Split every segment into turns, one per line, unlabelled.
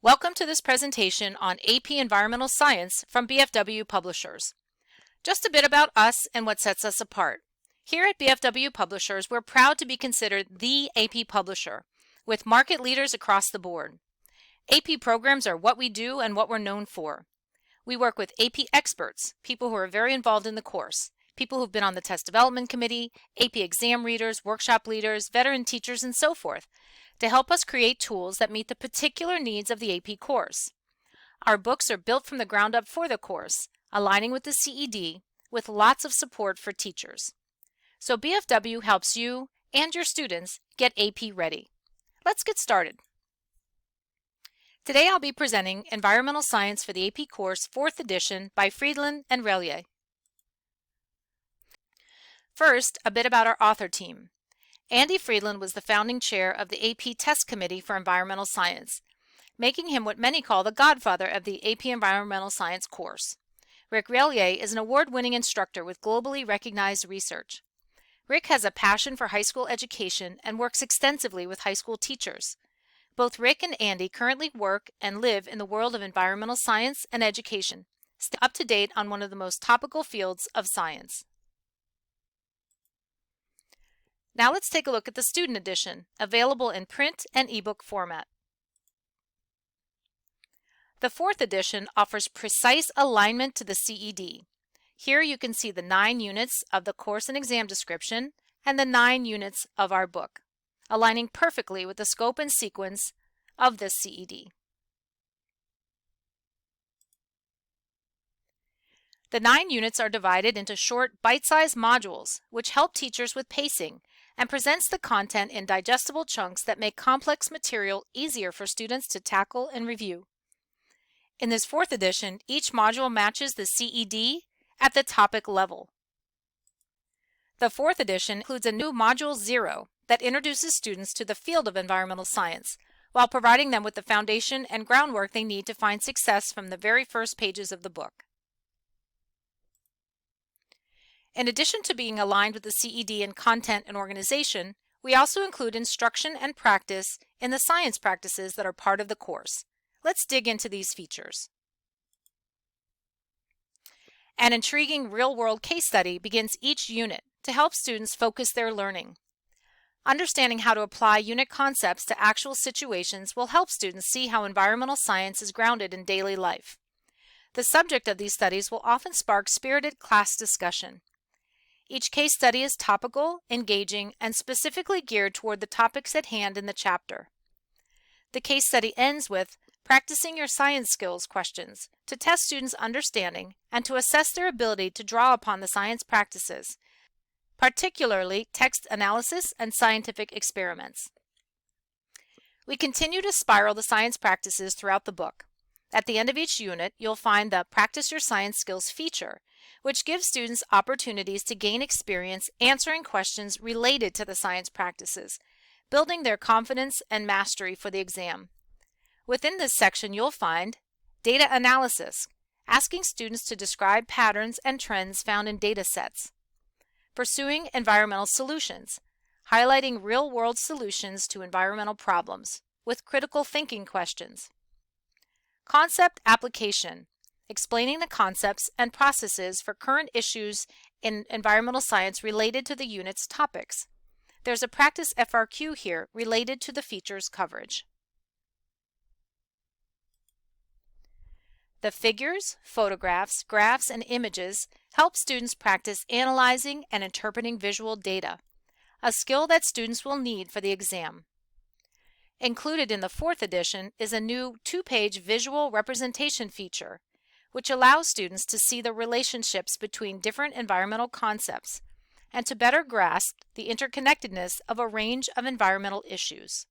Welcome to this presentation on AP Environmental Science from BFW Publishers. Just a bit about us and what sets us apart. Here at BFW Publishers, we're proud to be considered the AP publisher, with market leaders across the board. AP programs are what we do and what we're known for. We work with AP experts, people who are very involved in the course, people who've been on the test development committee, AP exam readers, workshop leaders, veteran teachers, and so forth, to help us create tools that meet the particular needs of the AP course. Our books are built from the ground up for the course, aligning with the CED, with lots of support for teachers. So BFW helps you and your students get AP ready. Let's get started. Today I'll be presenting Environmental Science for the AP course 4th edition by Friedland and Relier. First, a bit about our author team. Andy Friedland was the founding chair of the AP Test Committee for Environmental Science, making him what many call the godfather of the AP Environmental Science course. Rick Relier is an award-winning instructor with globally recognized research. Rick has a passion for high school education and works extensively with high school teachers. Both Rick and Andy currently work and live in the world of environmental science and education, staying up to date on one of the most topical fields of science. Now let's take a look at the student edition, available in print and ebook format. The 4th edition offers precise alignment to the CED. Here you can see the 9 units of the course and exam description and the 9 units of our book, aligning perfectly with the scope and sequence of this CED. The 9 units are divided into short, bite-sized modules, which help teachers with pacing and presents the content in digestible chunks that make complex material easier for students to tackle and review. In this 4th edition, each module matches the CED at the topic level. The 4th edition includes a new Module 0 that introduces students to the field of environmental science, while providing them with the foundation and groundwork they need to find success from the very first pages of the book. In addition to being aligned with the CED in content and organization, we also include instruction and practice in the science practices that are part of the course. Let's dig into these features. An intriguing real-world case study begins each unit to help students focus their learning. Understanding how to apply unit concepts to actual situations will help students see how environmental science is grounded in daily life. The subject of these studies will often spark spirited class discussion. Each case study is topical, engaging, and specifically geared toward the topics at hand in the chapter. The case study ends with practicing your science skills questions to test students' understanding and to assess their ability to draw upon the science practices, particularly text analysis and scientific experiments. We continue to spiral the science practices throughout the book. At the end of each unit, you'll find the Practice Your Science Skills feature, which gives students opportunities to gain experience answering questions related to the science practices, building their confidence and mastery for the exam. Within this section, you'll find Data Analysis, asking students to describe patterns and trends found in data sets. Pursuing Environmental Solutions, highlighting real-world solutions to environmental problems with critical thinking questions. Concept Application, explaining the concepts and processes for current issues in environmental science related to the unit's topics. There's a practice FRQ here related to the features coverage. The figures, photographs, graphs, and images help students practice analyzing and interpreting visual data, a skill that students will need for the exam. Included in the 4th edition is a new 2-page visual representation feature, which allows students to see the relationships between different environmental concepts and to better grasp the interconnectedness of a range of environmental issues.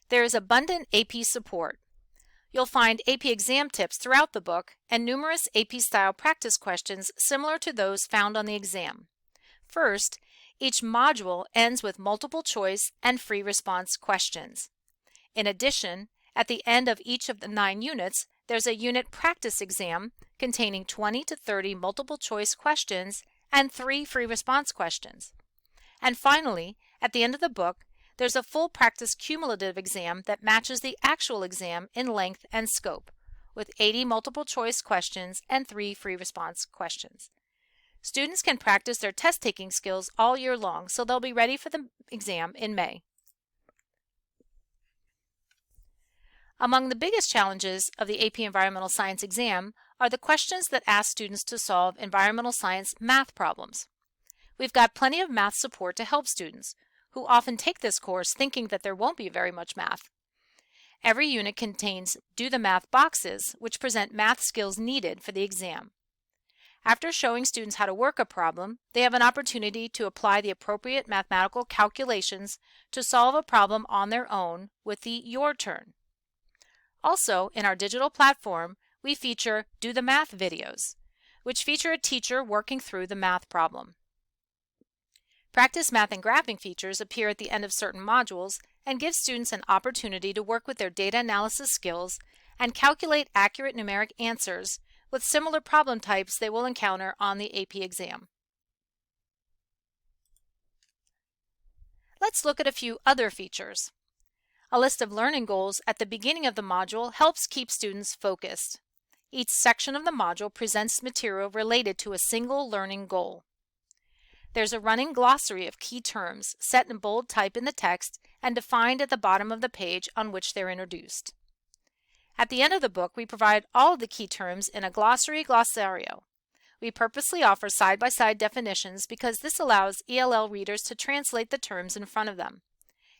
There is abundant AP support. You'll find AP exam tips throughout the book and numerous AP-style practice questions similar to those found on the exam. First, each module ends with multiple choice and free response questions. In addition, at the end of each of the 9 units, there's a unit practice exam containing 20 to 30 multiple choice questions and 3 free response questions. And finally, at the end of the book, There's a full practice cumulative exam that matches the actual exam in length and scope, with 80 multiple choice questions and 3 free response questions. Students can practice their test-taking skills all year long, so they'll be ready for the exam in May. Among the biggest challenges of the AP Environmental Science exam are the questions that ask students to solve environmental science math problems. We've got plenty of math support to help students, who often take this course thinking that there won't be very much math. Every unit contains Do the Math boxes, which present math skills needed for the exam. After showing students how to work a problem, they have an opportunity to apply the appropriate mathematical calculations to solve a problem on their own with the Your Turn. Also, in our digital platform, we feature Do the Math videos, which feature a teacher working through the math problem. Practice math and graphing features appear at the end of certain modules and give students an opportunity to work with their data analysis skills and calculate accurate numeric answers with similar problem types they will encounter on the AP exam. Let's look at a few other features. A list of learning goals at the beginning of the module helps keep students focused. Each section of the module presents material related to a single learning goal. There's a running glossary of key terms set in bold type in the text and defined at the bottom of the page on which they're introduced. At the end of the book, we provide all of the key terms in a glossario. We purposely offer side-by-side definitions because this allows ELL readers to translate the terms in front of them.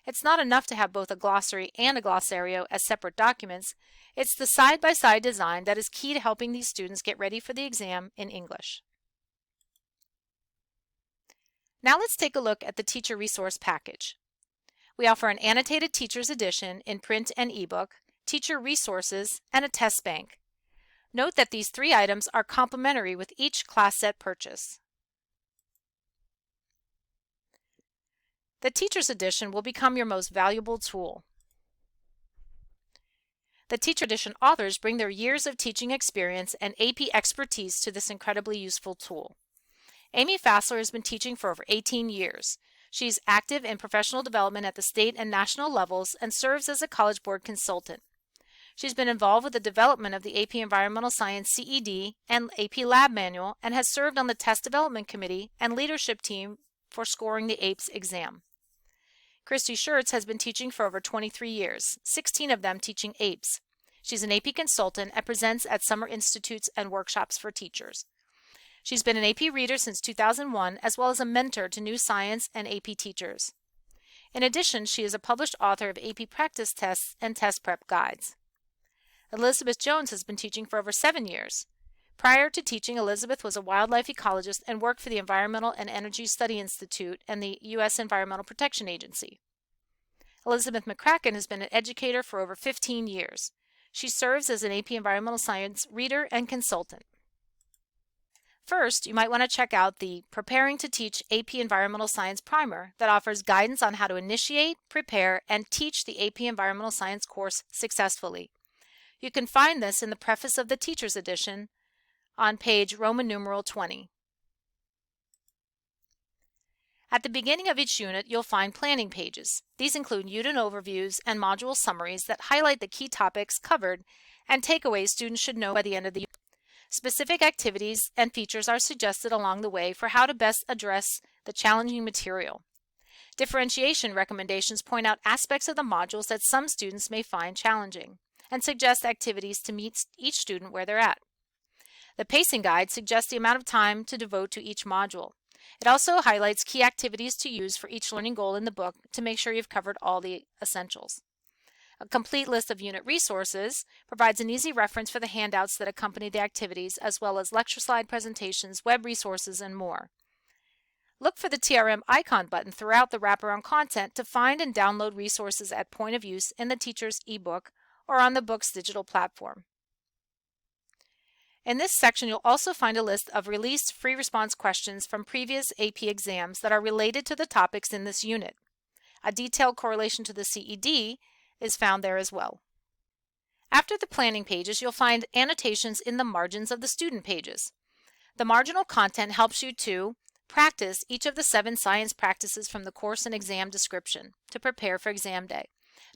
It's not enough to have both a glossary and a glossario as separate documents. It's the side-by-side design that is key to helping these students get ready for the exam in English. Now let's take a look at the teacher resource package. We offer an annotated teacher's edition in print and ebook, teacher resources, and a test bank. Note that these 3 items are complementary with each class set purchase. The teacher's edition will become your most valuable tool. The teacher edition authors bring their years of teaching experience and AP expertise to this incredibly useful tool. Amy Fassler has been teaching for over 18 years. She's active in professional development at the state and national levels and serves as a College Board consultant. She's been involved with the development of the AP Environmental Science CED and AP Lab Manual and has served on the Test Development Committee and leadership team for scoring the APES exam. Christy Schertz has been teaching for over 23 years, 16 of them teaching APES. She's an AP consultant and presents at summer institutes and workshops for teachers. She's been an AP reader since 2001, as well as a mentor to new science and AP teachers. In addition, she is a published author of AP practice tests and test prep guides. Elizabeth Jones has been teaching for over 7 years. Prior to teaching, Elizabeth was a wildlife ecologist and worked for the Environmental and Energy Study Institute and the U.S. Environmental Protection Agency. Elizabeth McCracken has been an educator for over 15 years. She serves as an AP Environmental Science reader and consultant. First, you might want to check out the Preparing to Teach AP Environmental Science Primer that offers guidance on how to initiate, prepare, and teach the AP Environmental Science course successfully. You can find this in the preface of the Teacher's Edition on page Roman numeral 20. At the beginning of each unit, you'll find planning pages. These include unit overviews and module summaries that highlight the key topics covered and takeaways students should know by the end of the unit. Specific activities and features are suggested along the way for how to best address the challenging material. Differentiation recommendations point out aspects of the modules that some students may find challenging and suggest activities to meet each student where they're at. The pacing guide suggests the amount of time to devote to each module. It also highlights key activities to use for each learning goal in the book to make sure you've covered all the essentials. A complete list of unit resources provides an easy reference for the handouts that accompany the activities, as well as lecture slide presentations, web resources, and more. Look for the TRM icon button throughout the wraparound content to find and download resources at point of use in the teacher's ebook or on the book's digital platform. In this section, you'll also find a list of released free response questions from previous AP exams that are related to the topics in this unit. A detailed correlation to the CED is found there as well. After the planning pages, you'll find annotations in the margins of the student pages. The marginal content helps you to Practice each of the 7 science practices from the course and exam description to prepare for exam day.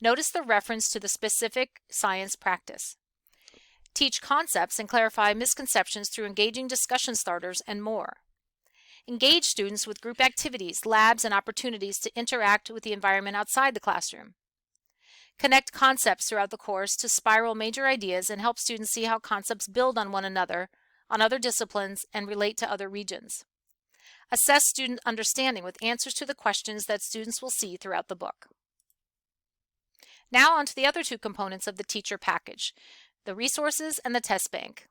Notice the reference to the specific science practice. Teach concepts and clarify misconceptions through engaging discussion starters and more. Engage students with group activities, labs, and opportunities to interact with the environment outside the classroom. Connect concepts throughout the course to spiral major ideas and help students see how concepts build on one another, on other disciplines, and relate to other regions. Assess student understanding with answers to the questions that students will see throughout the book. Now on to the other 2 components of the teacher package, the resources and the test bank.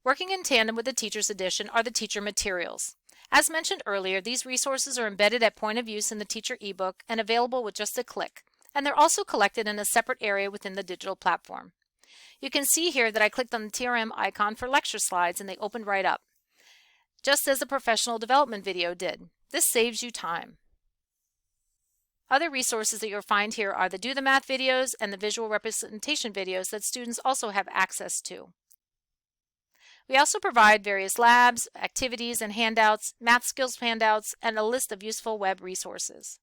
Working in tandem with the Teacher's Edition are the teacher materials. As mentioned earlier, these resources are embedded at point of use in the teacher ebook and available with just a click, and they're also collected in a separate area within the digital platform. You can see here that I clicked on the TRM icon for lecture slides and they opened right up, just as the professional development video did. This saves you time. Other resources that you'll find here are the Do the Math videos and the visual representation videos that students also have access to. We also provide various labs, activities, and handouts, math skills handouts, and a list of useful web resources.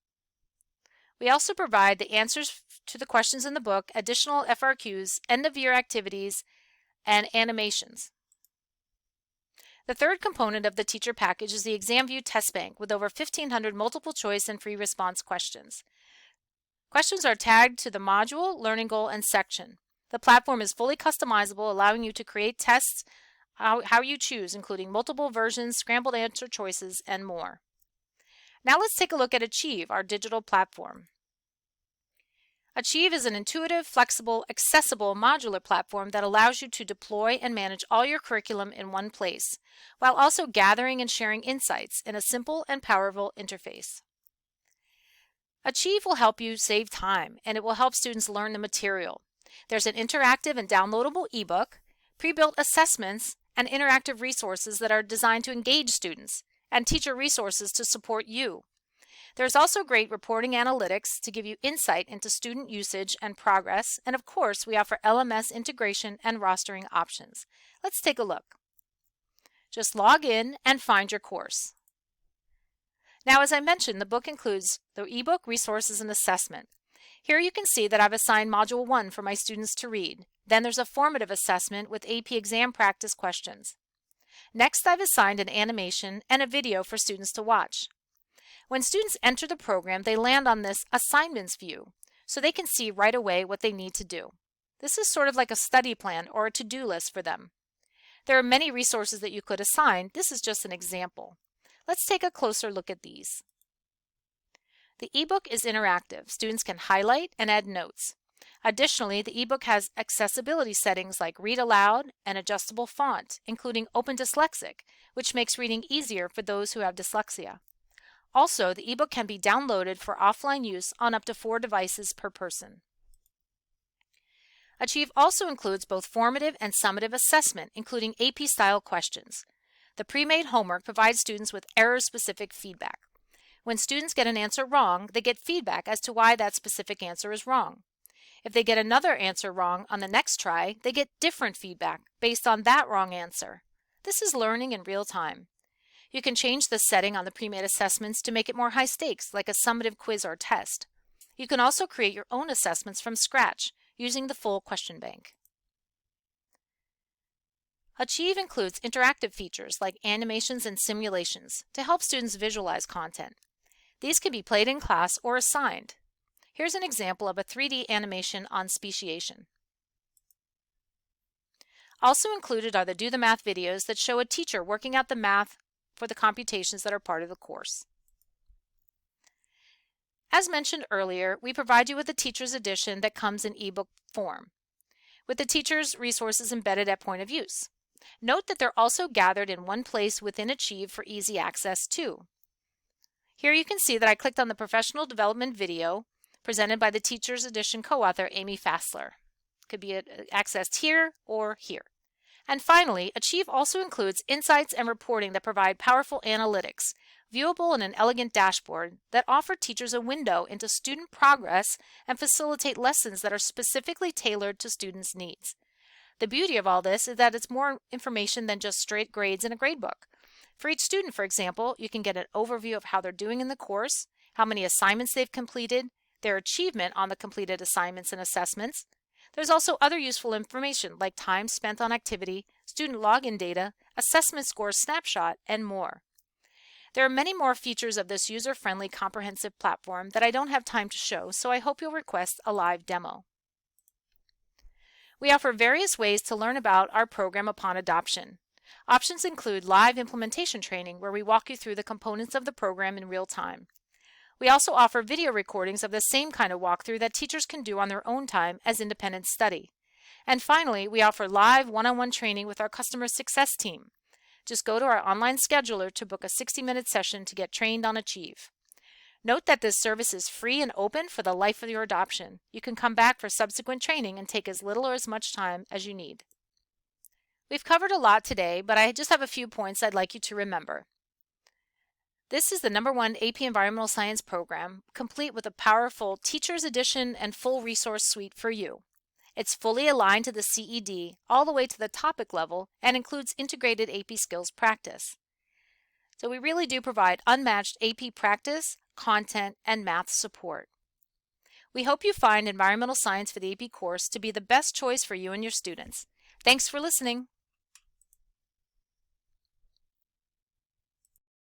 We also provide the answers to the questions in the book, additional FRQs, end-of-year activities, and animations. The third component of the teacher package is the ExamView Test Bank with over 1,500 multiple choice and free response questions. Questions are tagged to the module, learning goal, and section. The platform is fully customizable, allowing you to create tests how you choose, including multiple versions, scrambled answer choices, and more. Now let's take a look at Achieve, our digital platform. Achieve is an intuitive, flexible, accessible, modular platform that allows you to deploy and manage all your curriculum in one place, while also gathering and sharing insights in a simple and powerful interface. Achieve will help you save time, and it will help students learn the material. There's an interactive and downloadable ebook, pre-built assessments, and interactive resources that are designed to engage students, and teacher resources to support you. There's also great reporting analytics to give you insight into student usage and progress, and of course, we offer LMS integration and rostering options. Let's take a look. Just log in and find your course. Now, as I mentioned, the book includes the ebook, resources, and assessment. Here you can see that I've assigned Module 1 for my students to read. Then there's a formative assessment with AP exam practice questions. Next, I've assigned an animation and a video for students to watch. When students enter the program, they land on this assignments view, so they can see right away what they need to do. This is sort of like a study plan or a to-do list for them. There are many resources that you could assign. This is just an example. Let's take a closer look at these. The ebook is interactive. Students can highlight and add notes. Additionally, the ebook has accessibility settings like read aloud and adjustable font, including Open Dyslexic, which makes reading easier for those who have dyslexia. Also, the ebook can be downloaded for offline use on up to 4 devices per person. Achieve also includes both formative and summative assessment, including AP-style questions. The pre-made homework provides students with error-specific feedback. When students get an answer wrong, they get feedback as to why that specific answer is wrong. If they get another answer wrong on the next try, they get different feedback based on that wrong answer. This is learning in real time. You can change the setting on the pre-made assessments to make it more high stakes, like a summative quiz or test. You can also create your own assessments from scratch using the full question bank. Achieve includes interactive features like animations and simulations to help students visualize content. These can be played in class or assigned. Here's an example of a 3D animation on speciation. Also included are the Do the Math videos that show a teacher working out the math for the computations that are part of the course. As mentioned earlier, we provide you with a teacher's edition that comes in ebook form, with the teacher's resources embedded at point of use. Note that they're also gathered in one place within Achieve for easy access too. Here you can see that I clicked on the professional development video presented by the Teacher's Edition co-author Amy Fassler. Could be accessed here or here. And finally, Achieve also includes insights and reporting that provide powerful analytics, viewable in an elegant dashboard that offer teachers a window into student progress and facilitate lessons that are specifically tailored to students' needs. The beauty of all this is that it's more information than just straight grades in a gradebook. For each student, for example, you can get an overview of how they're doing in the course, how many assignments they've completed, their achievement on the completed assignments and assessments. There's also other useful information like time spent on activity, student login data, assessment scores snapshot, and more. There are many more features of this user-friendly comprehensive platform that I don't have time to show, so I hope you'll request a live demo. We offer various ways to learn about our program upon adoption. Options include live implementation training, where we walk you through the components of the program in real time. We also offer video recordings of the same kind of walkthrough that teachers can do on their own time as independent study. And finally, we offer live one-on-one training with our customer success team. Just go to our online scheduler to book a 60-minute session to get trained on Achieve. Note that this service is free and open for the life of your adoption. You can come back for subsequent training and take as little or as much time as you need. We've covered a lot today, but I just have a few points I'd like you to remember. This is the #1 AP Environmental Science program, complete with a powerful Teacher's Edition and full resource suite for you. It's fully aligned to the CED all the way to the topic level and includes integrated AP skills practice. So we really do provide unmatched AP practice, content, and math support. We hope you find environmental science for the AP course to be the best choice for you and your students. Thanks for listening.